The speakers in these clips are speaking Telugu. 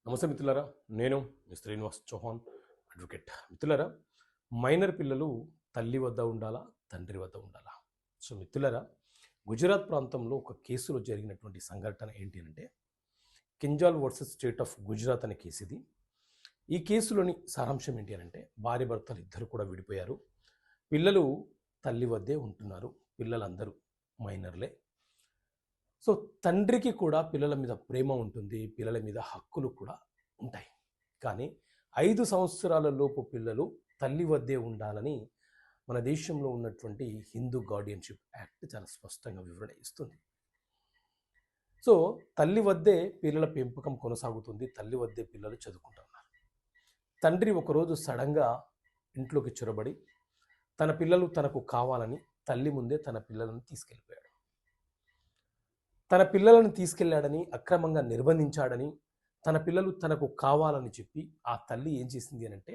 నమస్తే మిత్రులారా, నేను మీ శ్రీనివాస్ చౌహాన్ అడ్వకేట్. మిత్రులారా, మైనర్ పిల్లలు తల్లి వద్ద ఉండాలా, తండ్రి వద్ద ఉండాలా? సో మిత్రులారా, గుజరాత్ ప్రాంతంలో ఒక కేసులో జరిగినటువంటి సంఘటన ఏంటి అంటే Kinjal versus state of Gujarat అనే కేసు ఇది. ఈ కేసులోని సారాంశం ఏంటి అంటే భార్య భర్తలు ఇద్దరు కూడా విడిపోయారు. పిల్లలు తల్లి వద్దే ఉంటున్నారు. పిల్లలందరూ మైనర్లే. సో తండ్రికి కూడా పిల్లల మీద ప్రేమ ఉంటుంది, పిల్లల మీద హక్కులు కూడా ఉంటాయి. కానీ 5 సంవత్సరాల లోపు పిల్లలు తల్లి వద్దే ఉండాలని మన దేశంలో ఉన్నటువంటి హిందూ గార్డియన్షిప్ యాక్ట్ చాలా స్పష్టంగా వివరణ ఇస్తుంది. సో తల్లి వద్దే పిల్లల పెంపకం కొనసాగుతుంది, తల్లి వద్దే పిల్లలు చదువుకుంటున్నారు. తండ్రి ఒకరోజు సడన్గా ఇంట్లోకి చొరబడి తన పిల్లలు తనకు కావాలని తల్లి ముందే తన పిల్లలను తీసుకెళ్ళిపోయాడు. తన పిల్లలను తీసుకెళ్లాడని, అక్రమంగా నిర్బంధించాడని, తన పిల్లలు తనకు కావాలని చెప్పి ఆ తల్లి ఏం చేసింది అంటే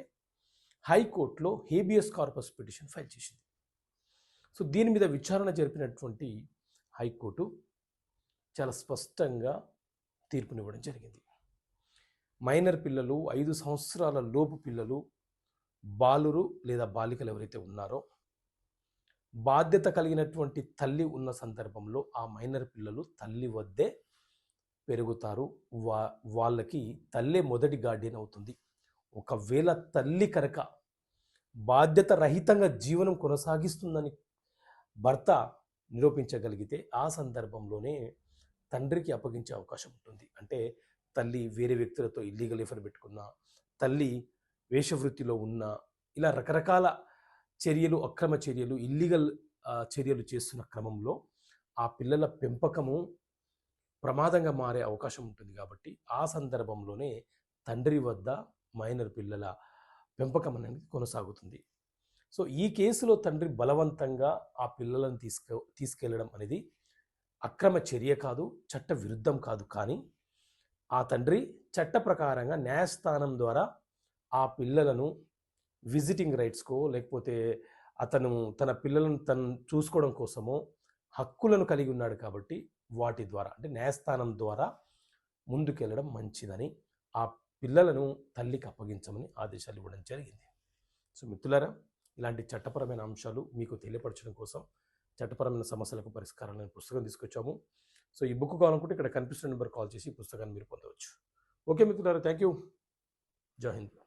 హైకోర్టులో హేబియస్ కార్పస్ పిటిషన్ ఫైల్ చేసింది. సో దీని మీద విచారణ జరిపినటువంటి హైకోర్టు చాలా స్పష్టంగా తీర్పునివ్వడం జరిగింది. మైనర్ పిల్లలు, 5 సంవత్సరాల లోపు పిల్లలు, బాలురు లేదా బాలికలు ఎవరైతే ఉన్నారో బాధ్యత కలిగినటువంటి తల్లి ఉన్న సందర్భంలో ఆ మైనర్ పిల్లలు తల్లి వద్దే పెరుగుతారు. వాళ్ళకి తల్లే మొదటి గార్డియన్ అవుతుంది. ఒకవేళ తల్లి కనుక బాధ్యత రహితంగా జీవనం కొనసాగిస్తుందని భర్త నిరూపించగలిగితే ఆ సందర్భంలోనే తండ్రికి అప్పగించే అవకాశం ఉంటుంది. అంటే తల్లి వేరే వ్యక్తులతో ఇల్లీగల్ ఎఫర్ పెట్టుకున్నా, తల్లి వేషవృత్తిలో ఉన్న, ఇలా రకరకాల చర్యలు, అక్రమ చర్యలు, ఇల్లీగల్ చర్యలు చేస్తున్న క్రమంలో ఆ పిల్లల పెంపకము ప్రమాదంగా మారే అవకాశం ఉంటుంది. కాబట్టి ఆ సందర్భంలోనే తండ్రి వద్ద మైనర్ పిల్లల పెంపకం అనేది కొనసాగుతుంది. సో ఈ కేసులో తండ్రి బలవంతంగా ఆ పిల్లలను తీసుకెళ్ళడం అనేది అక్రమ చర్య కాదు, చట్ట విరుద్ధం కాదు. కానీ ఆ తండ్రి చట్ట ప్రకారంగా న్యాయస్థానం ద్వారా ఆ పిల్లలను విజిటింగ్ రైట్స్కో లేకపోతే అతను తన పిల్లలను తను చూసుకోవడం కోసమో హక్కులను కలిగి ఉన్నాడు. కాబట్టి వాటి ద్వారా అంటే న్యాయస్థానం ద్వారా ముందుకెళ్ళడం మంచిదని, ఆ పిల్లలను తల్లికి అప్పగించమని ఆదేశాలు ఇవ్వడం జరిగింది. సో మిత్రులారా, ఇలాంటి చట్టపరమైన అంశాలు మీకు తెలియపరచడం కోసం చట్టపరమైన సమస్యలకు పరిష్కారాలను పుస్తకం తీసుకొచ్చాము. సో ఈ బుక్ కావాలనుకుంటే ఇక్కడ కనిపిస్తున్న నెంబర్ కాల్ చేసి ఈ పుస్తకాన్ని మీరు పొందవచ్చు. ఓకే మిత్రులారా, థ్యాంక్ యూ. జై హింద్.